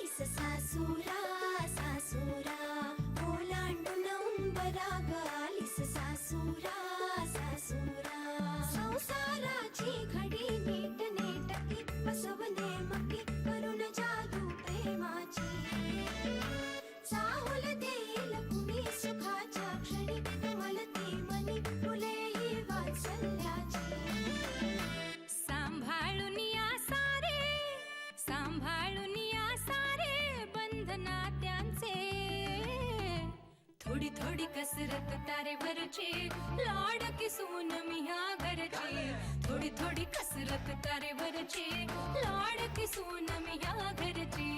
आलीस सासूरा सासूरा ओलांडून उंबराग आलीस सासूरा सासूरा संसाराची घडी नीट नेटकी बसवणे मकी करून जादू प्रेमाची चाहुल देईल कुणी सुखाच्या क्षणी कमलते मनी फुले ही वात्सल्याची सांभाळून या सारे सांभाळून या सारे बंधना त्यांचे थोडी थोडी कसरत तारेवरची लाडकी सून मी ह्या घरची थोडी थोडी कसरत तारेवरची लाडकी सून मी ह्या घरची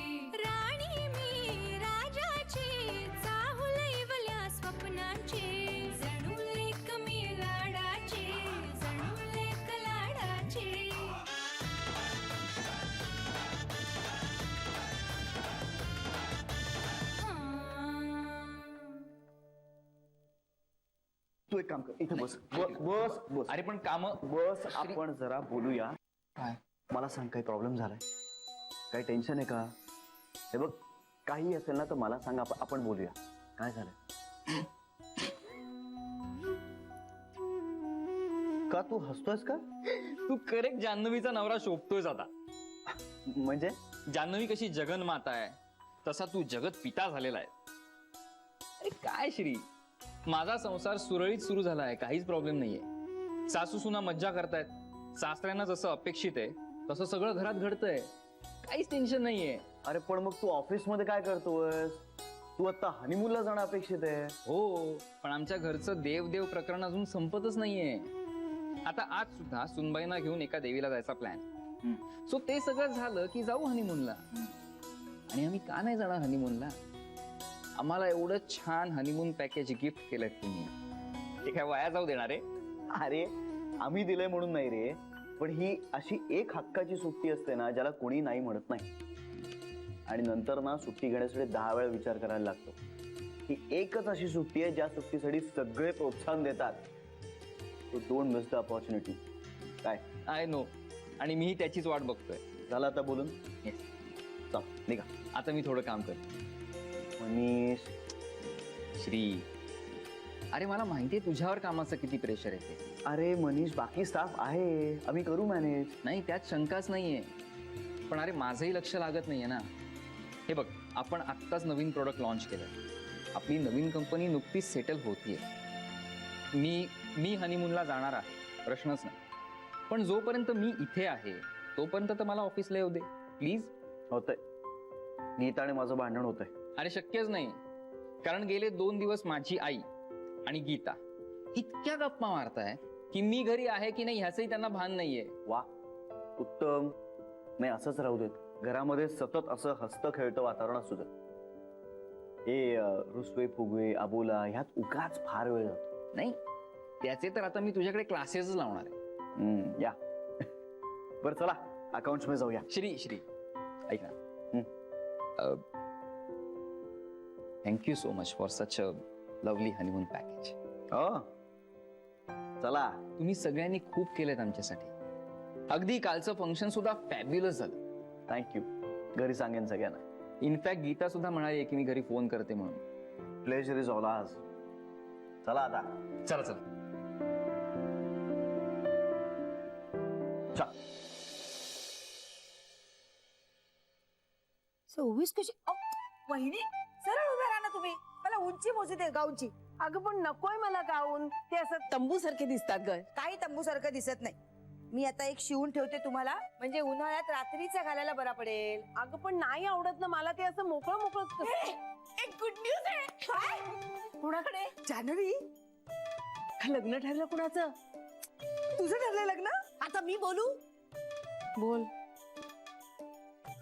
राणी मी राजाची चाहुल इवल्या स्वप्नांची जणू लेक मी लाडाची जणू लेक लाडाची तू एक काम कर, इथे बस बस बस. अरे पण काम बस, आपण जरा बोलूया. काय मला सांग, काही प्रॉब्लेम झालाय? काही टेन्शन आहे का? हे बघ, काही असेल ना तर मला सांग, आपण बोलूया. काय झालंय? का तू हसतोयस का? तू करेक्ट जान्हवीचा नवरा शोभतोयस आता. म्हणजे जान्हवी कशी जगन्माता आहे तसा तू जगत पिता झालेला आहे. अरे काय श्री, माझा संसार सुरळीत सुरू झाला आहे, काहीच प्रॉब्लेम नाहीये. सासू सुना मज्जा करतायत, सासऱ्यांना जसं अपेक्षित आहे तसं सगळं घरात घडतंय, काहीच टेन्शन नाहीये. अरे पण मग तू ऑफिस मध्ये काय करतोयस? तू आता हनीमूनला जाणं अपेक्षित आहे. हो, पण आमच्या घरचं देवदेव प्रकरण अजून संपतच नाहीये. आता आज सुद्धा सुनबाईंना घेऊन एका देवीला जायचा प्लॅन. सो ते सगळं झालं की जाऊ हनीमूनला. आणि आम्ही का नाही जाणार हनीमूनला? आम्हाला एवढं छान हनीमून पॅकेज गिफ्ट केलंय तुम्ही, ते काय वाया जाऊ देणार आहे? अरे आम्ही दिलंय म्हणून नाही रे, पण ही अशी एक हक्काची सुट्टी असते ना ज्याला कोणी नाही म्हणत नाही. आणि नंतर ना सुट्टी घेण्यासाठी 10 वेळा विचार करायला लागतो. ही एकच अशी सुट्टी आहे ज्या सुट्टीसाठी सगळे प्रोत्साहन देतात. तो डोंट मिस द अपॉर्च्युनिटी. काय? आय नो, आणि मीही त्याचीच वाट बघतोय. झालं आता बोलून? येस. चल निघा. आता मी थोडं काम करतो. मनीष, श्री, अरे मला माहितीये तुझ्यावर कामाचं किती प्रेशर येते. अरे मनीष, बाकी स्टाफ आहे, आम्ही करू मॅनेज. नाही, त्यात शंकाच नाहीये, पण अरे माझंही लक्ष लागत नाहीये ना. हे बघ, आपण आत्ताच नवीन प्रोडक्ट लॉन्च केलंय. आपली नवीन कंपनी नुकतीच सेटल होतीये. मी हनीमूनला जाणार आहे, प्रश्नच नाही. पण जोपर्यंत मी इथे आहे तोपर्यंत तर मला ऑफिसला येऊ दे प्लीज. होतंय, नीता आणि माझं भांडण होतंय. अरे शक्यच नाही, कारण गेले 2 दिवस माझी आई आणि गीता इतक्या गप्पा मारताय की मी घरी आहे की नाही ह्याचंही त्यांना भान नाहीये. वा, उत्तम. नाही, असंच राहू देत. घरामध्ये सतत असं हसतं खेळतं वातावरण असू देत. हे रुसवे फुगवे आबोला ह्यात उगाच फार वेळ जातो. नाही, त्याचे तर आता मी तुझ्याकडे क्लासेस लावणार आहे. या बरं, चला अकाउंट्स मध्ये जाऊया. श्री ऐक ना, thank you so much for such a lovely honeymoon package. हो, चला. तुम्ही सगळ्यांनी खूप केलेत आमच्यासाठी. अगदी कालचं फंक्शन सुद्धा फॅब्युलस झालं. थँक्यू. घरी सांगेन सगळ्यांना. इनफॅक्ट गीता सुद्धा म्हणाली की मी घरी फोन करते म्हणून. Pleasure is all hours. चला आता. चला. चल. 26 कशी? वहिनी सरळ उभ्या राहा ना तुम्ही. मला उंची मोजू दे गाऊनची. अगं पण नकोय मला गाऊन, ते असं तंबू सारखे दिसतात ग. काही तंबू सारखं दिसत नाही. मी आता एक शिवून ठेवते तुम्हाला, म्हणजे उन्हाळ्यात रात्रीचा घालायला बरा पडेल. अगं पण नाही आवडत ना मला ते असं मोकळं मोकळं. एक गुड न्यूज आहे. काय? कुणाकडे? जान्हवी, लग्न ठरलं कुणाचं? तुझं ठरलंय लग्न? आता मी बोलू? बोल.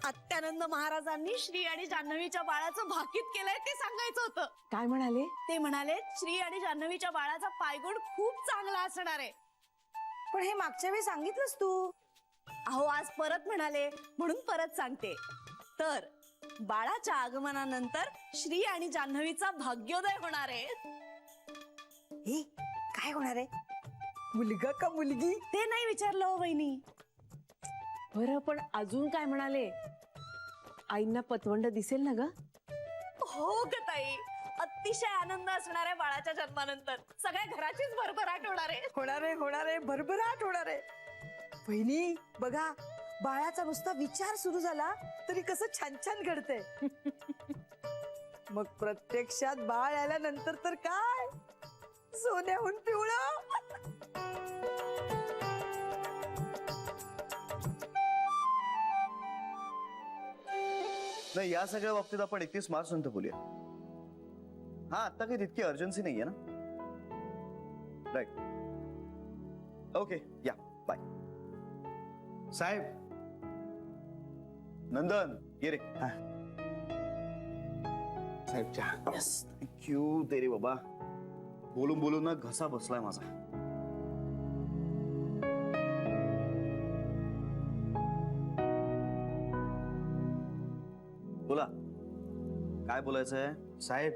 अत्यानंद महाराजांनी श्री आणि जान्हवीच्या बाळाचं भाकीत केलंय ते सांगायचं होतं. काय म्हणाले? ते म्हणाले श्री आणि जान्हवीच्या बाळाचा पायगुण खूप चांगला असणार आहे. पण हे मागच्या वेळी सांगितलंस तू. अहो आज परत म्हणाले म्हणून परत सांगते. तर बाळाच्या आगमनानंतर श्री आणि जान्हवीचा भाग्योदय होणार आहे. हे काय होणार आहे? मुलगा का मुलगी ते नाही विचारलं हो बहिणी. बरं पण अजून काय म्हणाले? आईंना पतवंड दिसेल ना ग? हो ग ताई, अतिशय आनंद असणार आहे बाळाच्या जन्मानंतर. सगळ्या घराचीच भरभराट होणार आहे. होणार आहे भरभराट होणार आहे. बहिणी बघा, बाळाचा नुसता विचार सुरू झाला तरी कसं छान छान घडतंय. मग प्रत्यक्षात बाळ आल्यानंतर तर काय, सोन्याहून पिवळं. नाही, या सगळ्या बाबतीत आपण 31 मार्च नंतर बोलूया. हा, आता काही तितकी अर्जन्सी नाहीये ना. राईट. ओके, या बाय. साहेब, नंदन ये रे. साहेब चहा. थँक्यू तेरे बाबा. बोलून बोलून ना घसा बसलाय माझा. बोला, काय बोलायचंय? साहेब,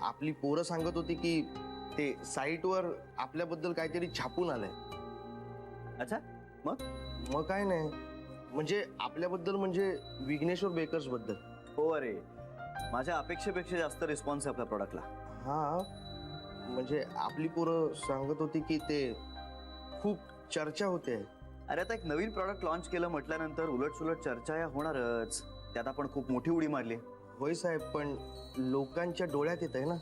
आपली पोरं सांगत होती की ते साईटवर आपल्याबद्दल काहीतरी छापून आलंय. अच्छा, मग? मग काय नाही, म्हणजे आपल्याबद्दल, म्हणजे विघ्नेश्वर बेकर्स बद्दल. हो, अरे माझ्या अपेक्षेपेक्षा जास्त रिस्पॉन्स आहे आपल्या प्रोडक्टला. हा, म्हणजे आपली पोरं सांगत होती की ते खूप चर्चा होते. अरे आता एक नवीन प्रॉडक्ट लॉन्च केलं म्हटल्यानंतर उलट चर्चा या होणारच. त्यात आपण खूप मोठी उडी मारली. होय साहेब, पण लोकांच्या डोळ्यात येत आहे ना.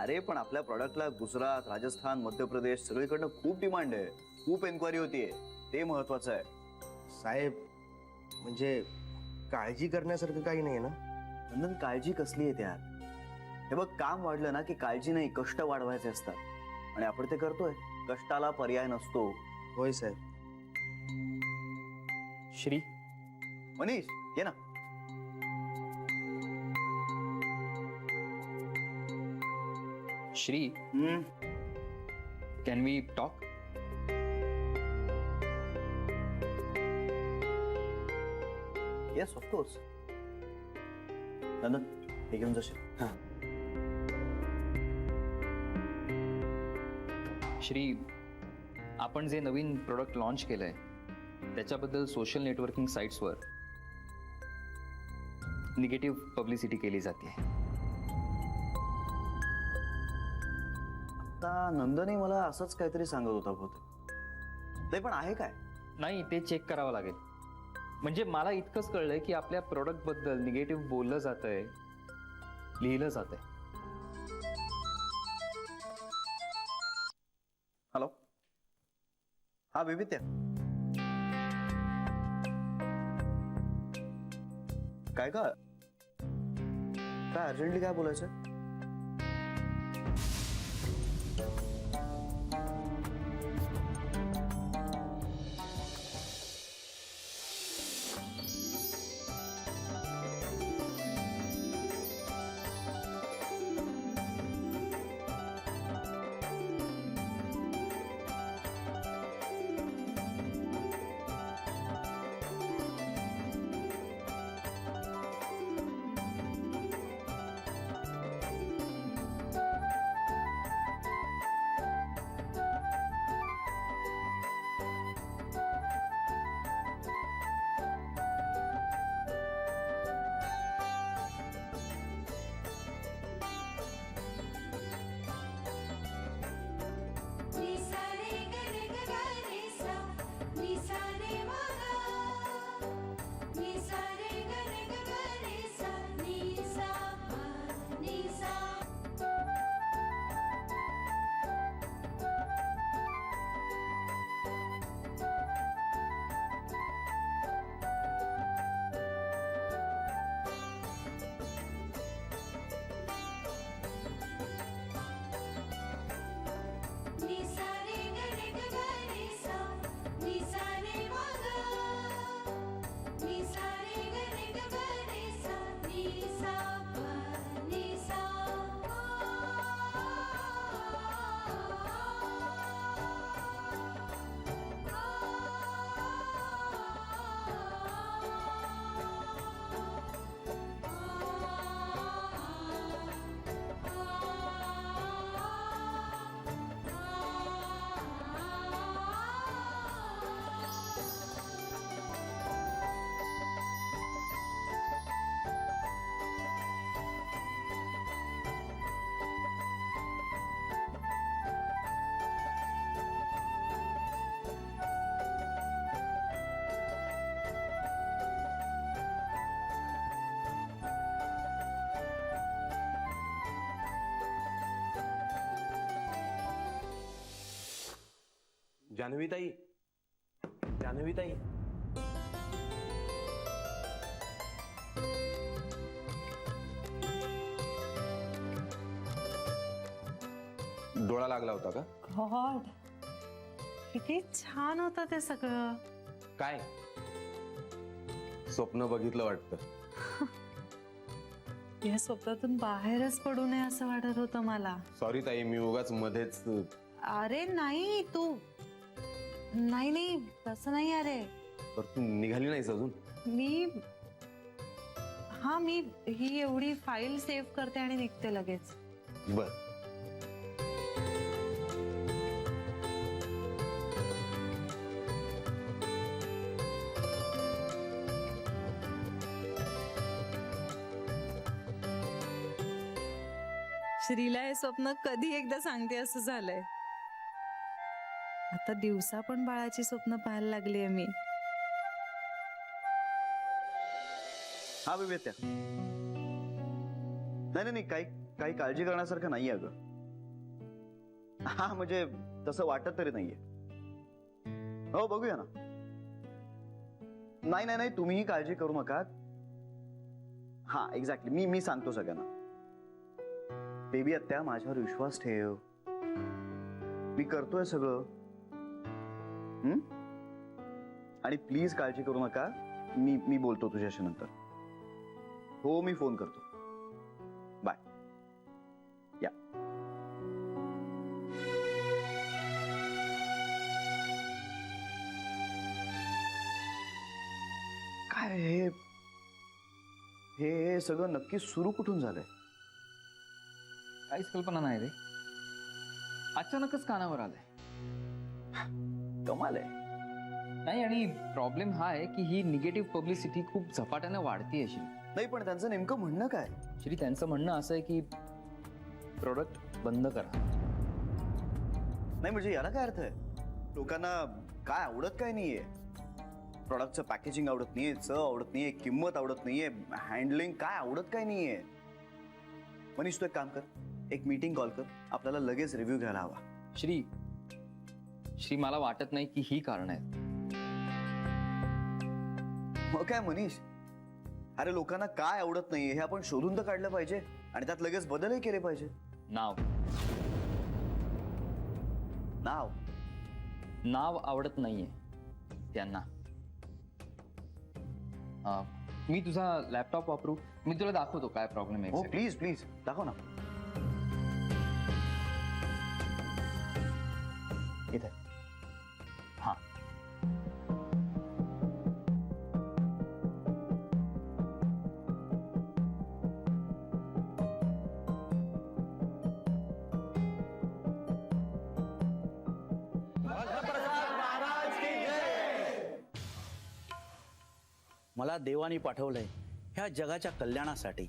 अरे पण आपल्या प्रॉडक्टला गुजरात, राजस्थान, मध्य प्रदेश सगळीकडनं खूप डिमांड आहे. खूप एन्क्वायरी होतीये. ते महत्वाचं आहे. साहेब, म्हणजे काळजी करण्यासारखं काही नाही ना. नंदन, काळजी कसली आहे त्यात? हे बघ, काम वाढलं ना की काळजी नाही, कष्ट वाढवायचे असतात. आणि आपण ते करतोय. कष्टाला पर्याय नसतो. होय साहेब. श्री, मनीष ये ना. Shri, can we talk? Yes, of course. Nandan, हे घेऊन जाशील? श्री, आपण जे नवीन प्रोडक्ट लॉन्च केलंय त्याच्याबद्दल सोशल नेटवर्किंग साईट्सवर निगेटिव्ह पब्लिसिटी केली जाते. आता नंदनही मला असंच काहीतरी सांगत होता बहुतेक. नाही पण आहे काय? नाही, ते चेक करावं लागेल. म्हणजे मला इतकंच कळलंय की आपल्या प्रोडक्ट बद्दल निगेटिव्ह बोललं जातंय, लिहिलं जातंय. हॅलो, हा विवित्या. काय का काय अर्जंटली काय बोलायचं? जान्हवीताई, जान्हवीताई. डोळा लागला होता का? गॉड, किती छान होतं ते सगळं. काय स्वप्न बघितलं वाटतं? या स्वप्नातून बाहेरच पडू नये असं वाटत होतं मला. सॉरी ताई, मी उगाच मध्येच. अरे नाही, तू नाही नाही तसं नाही. अरे तर तू निघाली नाहीस अजून? मी मी ही एवढी फाईल सेव्ह करते आणि निघते लगेच. बर. श्रीला हे स्वप्न कधी एकदा सांगते असं झालंय. आता दिवसा पण बाळाची स्वप्न पाहायला लागली मी. हा विवेत्या, नाही नाही, काही काळजी करण्यासारखं नाहीये अगं. हा म्हणजे तसं वाटत तरी नाहीये. हो बघूया ना. नाही नाही नाही, तुम्हीही काळजी करू नका. हा एक्झॅक्टली, मी सांगतो सगळ्यांना. बेबी आत्या, माझ्यावर विश्वास ठेव, मी करतोय सगळं. आणि प्लीज काळजी करू नका. मी बोलतो तुझ्याशी नंतर. हो, मी फोन करतो. बाय. या. काय हे सगळं नक्की सुरू कुठून झालंय? काहीच कल्पना नाही रे, अचानकच कानावर आलंय. कमाल आहे. नाही, आणि प्रॉब्लेम हा आहे की ही निगेटिव्ह पब्लिसिटी खूप झपाट्याने वाढती अशी. नाही पण त्यांचं नेमकं म्हणणं काय? श्री, त्यांचं म्हणणं असं आहे की प्रोडक्ट बंद करा. नाही म्हणजे याला काय अर्थ आहे? लोकांना काय आवडत काय नाहीये? प्रॉडक्टचं पॅकेजिंग आवडत नाहीये, चव आवडत नाहीये, किंमत आवडत नाहीये, हँडलिंग काय आवडत काय नाहीये. मनीष, तू एक काम कर, एक मीटिंग कॉल कर, आपल्याला लगेच रिव्ह्यू घ्यायला हवा. श्री, मला वाटत नाही की ही कारण आहेत. मग काय मनीष, अरे लोकांना काय आवडत नाहीये हे आपण शोधून तर काढलं पाहिजे आणि त्यात लगेच बदलही केले पाहिजे. नाव आवडत नाहीये त्यांना. मी तुझा लॅपटॉप वापरू? मी तुला दाखवतो काय प्रॉब्लेम आहे. हो प्लीज प्लीज दाखव ना. इथे. हा. मला देवाने पाठवलंय ह्या जगाच्या कल्याणासाठी,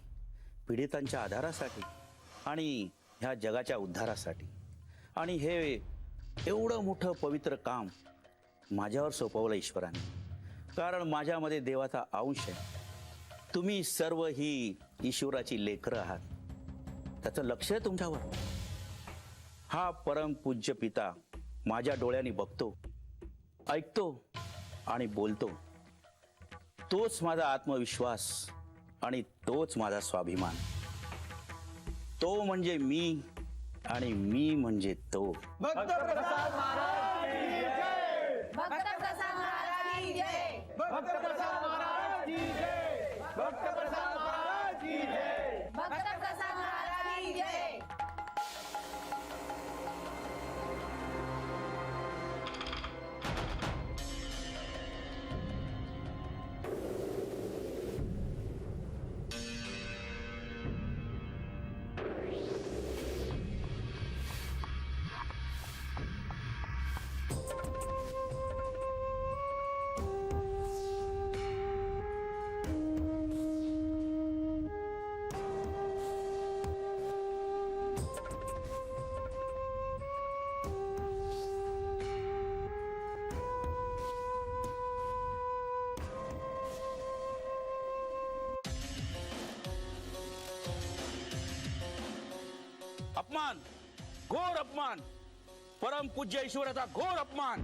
पीडितांच्या आधारासाठी आणि ह्या जगाच्या उद्धारासाठी. आणि हे एवढं मोठं पवित्र काम माझ्यावर सोपवलं ईश्वराने, कारण माझ्यामध्ये देवाचा अंश आहे. तुम्ही सर्व ही ईश्वराची लेकरं आहात, त्याचं लक्ष आहे तुमच्यावर. हा परमपूज्य पिता माझ्या डोळ्यांनी बघतो, ऐकतो आणि बोलतो. तोच माझा आत्मविश्वास आणि तोच माझा स्वाभिमान. तो म्हणजे मी आणि मी म्हणजे तो. भक्तप्रसाद महाराज की जय. भक्तप्रसाद महाराज की जय. भक्तप्रसाद महाराज की जय. भक्तप्रसाद महाराज की जय. भक्तप्रसाद महाराज की जय. अपमान, घोर अपमान, परम पूज्य ईश्वराचा घोर अपमान.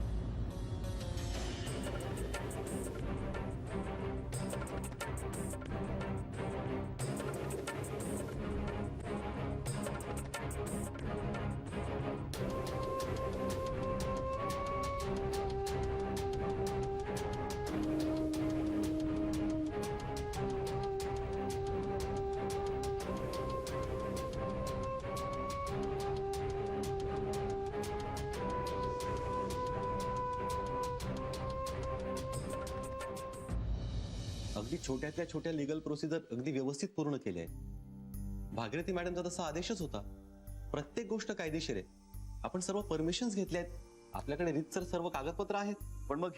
अगदी छोट्यातल्या छोट्या लिगल प्रोसिजर अगदी व्यवस्थित पूर्ण केली आहे. भागीरथी मॅडमचा तसा आदेशच होता. प्रत्येक गोष्ट कायदेशीर आहे. आपण सर्व परमिशन्स घेतल्या आहेत. आपल्याकडे रीतसर सर्व कागदपत्र आहेत. पण मग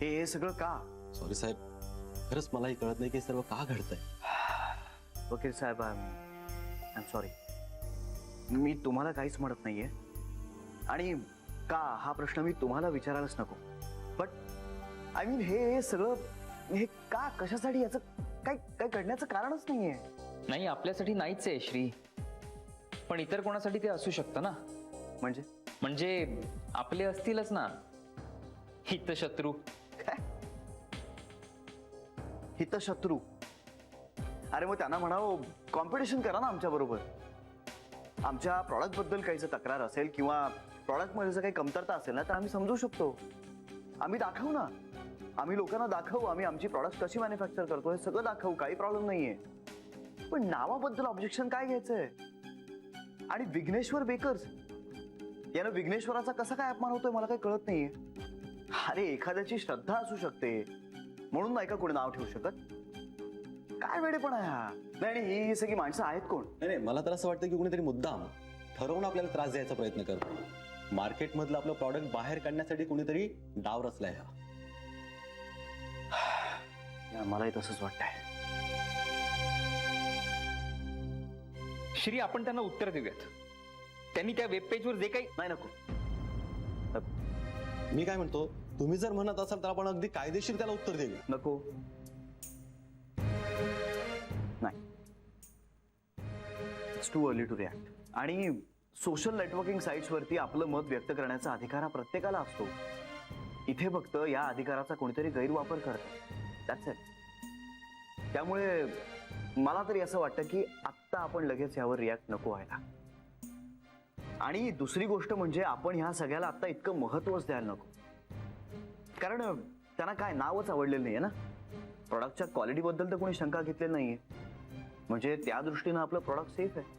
हे सगळं का? सॉरी साहेब, खरंच मलाही कळत नाही की हे सर्व का घडतंय. वकील साहेब, आय एम सॉरी. मी तुम्हाला काहीच म्हणत नाहीये आणि का हा प्रश्न मी तुम्हाला विचारायलाच नको. बट आय मीन हे सगळं हे का, कशासाठी, याचं काय घडण्याचं कारणच नाहीये. नाही, आपल्यासाठी नाहीच आहे श्री, पण इतर कोणासाठी ते असू शकतं ना. म्हणजे आपले असतीलच ना हितशत्रू. काय हितशत्रू? अरे मग त्यांना म्हणावं कॉम्पिटिशन करा ना आमच्या बरोबर. आमच्या प्रॉडक्ट बद्दल काही जर तक्रार असेल किंवा प्रॉडक्ट मध्ये जर काही कमतरता असेल ना तर आम्ही समजू शकतो. आम्ही दाखवू ना, आम्ही लोकांना दाखवू, आम्ही आमची प्रॉडक्ट कशी मॅन्युफॅक्चर करतो हे सगळं दाखवू, काही प्रॉब्लेम नाहीये. पण नावाबद्दल ऑब्जेक्शन काय घ्यायचंय? आणि विघ्नेश्वर बेकर्स यानं विघ्नेश्वराचा कसा काय अपमान होतोय मला काही कळत नाहीये. अरे एखाद्याची श्रद्धा असू शकते म्हणून नाही का कोणी नाव ठेवू शकत? काय वेडेपणा आहे हा. नाही, ही सगळी माणसं आहेत कोण? नाही, मला तर असं वाटतं की कोणीतरी मुद्दाम ठरवून आपल्याला त्रास द्यायचा प्रयत्न करतो. मार्केटमधलं आपलं प्रॉडक्ट बाहेर काढण्यासाठी कोणीतरी डाव रचलाय हा. मलाही तसंच वाटतंय. श्री, आपण त्यांना उत्तर देऊयात. त्यांनी त्या वेब पेजवर जे काही नाही, नको. मी काय म्हणतो, तुम्ही जर म्हणत असाल तर आपण अगदी कायदेशीर त्याला उत्तर देऊ. नको, नाही. It's too early to react. आणि सोशल नेटवर्किंग साईट्स वरती आपलं मत व्यक्त करण्याचा अधिकार हा प्रत्येकाला असतो. इथे फक्त या अधिकाराचा कोणीतरी गैरवापर करतो. That's it. त्यामुळे मला तरी असं वाटतं की आत्ता आपण लगेच यावर रिॲक्ट नको व्हायला. आणि दुसरी गोष्ट म्हणजे आपण ह्या सगळ्याला आत्ता इतकं महत्वच द्यायला नको. कारण त्यांना काय नावच आवडलेलं नाहीये ना. प्रॉडक्टच्या क्वालिटीबद्दल तर कोणी शंका घेतलेली नाहीये. म्हणजे त्या दृष्टीनं आपलं प्रॉडक्ट सेफ आहे.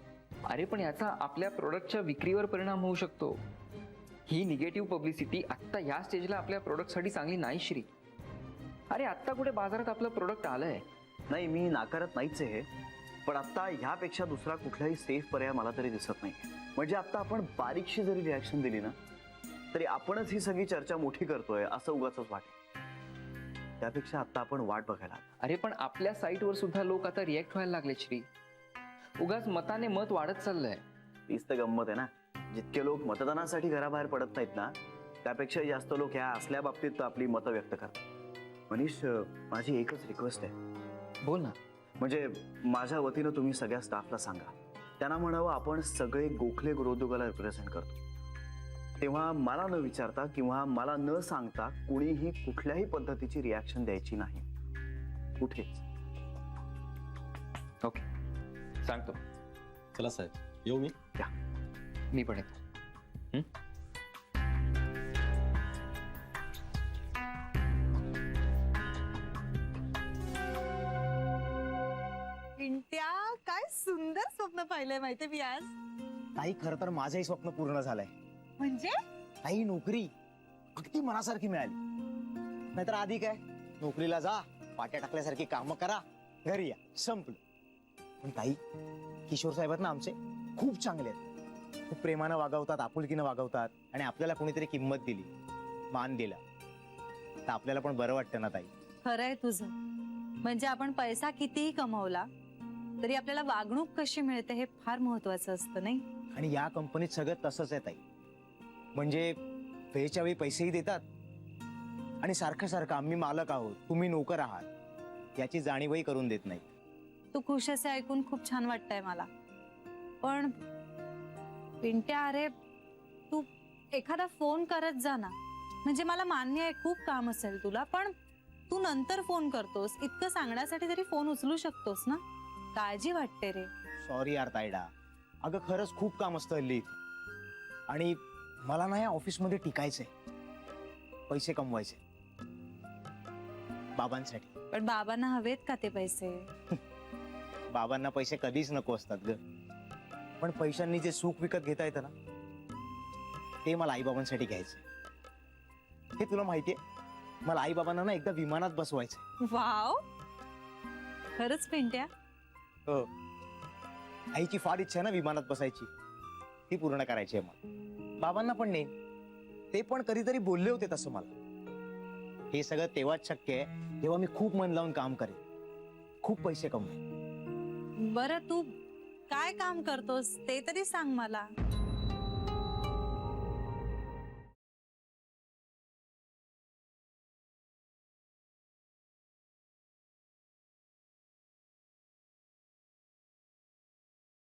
अरे पण याचा आपल्या प्रोडक्टच्या विक्रीवर परिणाम होऊ शकतो. ही निगेटिव्ह पब्लिसिटी आत्ता या स्टेजला आपल्या प्रोडक्टसाठी चांगली नाही श्री. अरे आत्ता कुठे बाजारात आपलं प्रोडक्ट आलंय. नाही, मी नाकारत नाहीच आहे, पण आता ह्यापेक्षा दुसरा कुठलाही सेफ पर्याय मला तरी दिसत नाही. म्हणजे आता आपण बारीकशी जरी रिॲक्शन दिली ना तरी आपणच ही सगळी चर्चा मोठी करतोय असं उगाच वाटेल. त्यापेक्षा आता आपण वाट बघायला. अरे पण आपल्या साईटवर सुद्धा लोक आता रिॲक्ट व्हायला लागले श्री. उगाच मताने मत वाढत चाललंय. तीच तर गंमत आहे ना. जितके लोक मतदानासाठी घराबाहेर पडत नाहीत ना त्यापेक्षा जास्त लोक ह्या असल्या बाबतीत आपली मतं व्यक्त करतात. मनीष, माझी एकच रिक्वेस्ट आहे. बोल ना. म्हणजे माझ्या वतीनं तुम्ही सगळ्या स्टाफला सांगा, त्यांना म्हणावं आपण सगळे गोखले गृहोद्योगाला रिप्रेझेंट करतो. तेव्हा मला न विचारता किंवा मला न सांगता कुणीही कुठल्याही पद्धतीची रिॲक्शन द्यायची नाही कुठेच. ओके, सांगतो. चला साहेब, येऊ मी. मी पण येतो. पिंट्या, काय सुंदर स्वप्न पाहिलंय माहितीये मी आज. ताई, खरं तर माझंही स्वप्न पूर्ण झालंय. म्हणजे ताई, नोकरी अगदी मनासारखी मिळाली. नाहीतर आधी काय, नोकरीला जा, पाट्या टाकल्यासारखी कामं करा, घरी या, संपलं. पण ताई, किशोर साहेब आहेत ना आमचे, खूप चांगले आहेत. खूप प्रेमानं वागवतात, आपुलकीनं वागवतात आणि आपल्याला कोणीतरी किंमत दिली, मान दिला तर आपल्याला पण बरं वाटतं ना ताई. खरंय तुझं. म्हणजे आपण पैसा कितीही कमवला तरी आपल्याला वागणूक कशी मिळते हे फार महत्वाचं असतं, नाही? आणि या कंपनीत सगळं तसंच आहे ताई. म्हणजे वेळच्या वेळी पैसेही देतात आणि सारखं सारखं आम्ही मालक आहोत, तुम्ही नोकर आहात याची जाणीवही करून देत नाही. तू खुश असे ऐकून खूप छान वाटतंय मला. पण पिंट्या, अरे तू एखादा फोन करत जा ना. म्हणजे मला मान्य आहे खूप काम असेल तुला, पण तू नंतर फोन करतोस, इतकं सांगण्यासाठी तरी फोन उचलू शकतोस ना. काळजी वाटते रे. सॉरी यार तायडा, अगं खरंच खूप काम असतं हल्ली आणि मला ना या ऑफिसमध्ये टिकायचंय, पैसे कमवायचे बाबांसाठी. पण बाबांना हवेत का ते पैसे? बाबांना पैसे कधीच नको असतात ग, पण पैशांनी जे सुख विकत घेता येतं ना ते मला आईबाबांसाठी घ्यायचं. हे तुला माहितीये, मला आई बाबांना ना एकदा विमानात बसवायचं. वाव, खरंच पिंट्या? हो, आईची फार इच्छा आहे ना विमानात बसायची, ती पूर्ण करायची आहे मला. बाबांना पण नाही, ते पण कधीतरी बोलले होते तसं मला. हे सगळं तेव्हाच शक्य आहे जेव्हा मी खूप मन लावून काम करेन, खूप पैसे कमवेन. बरं, तू काय काम करतोस ते तरी सांग मला.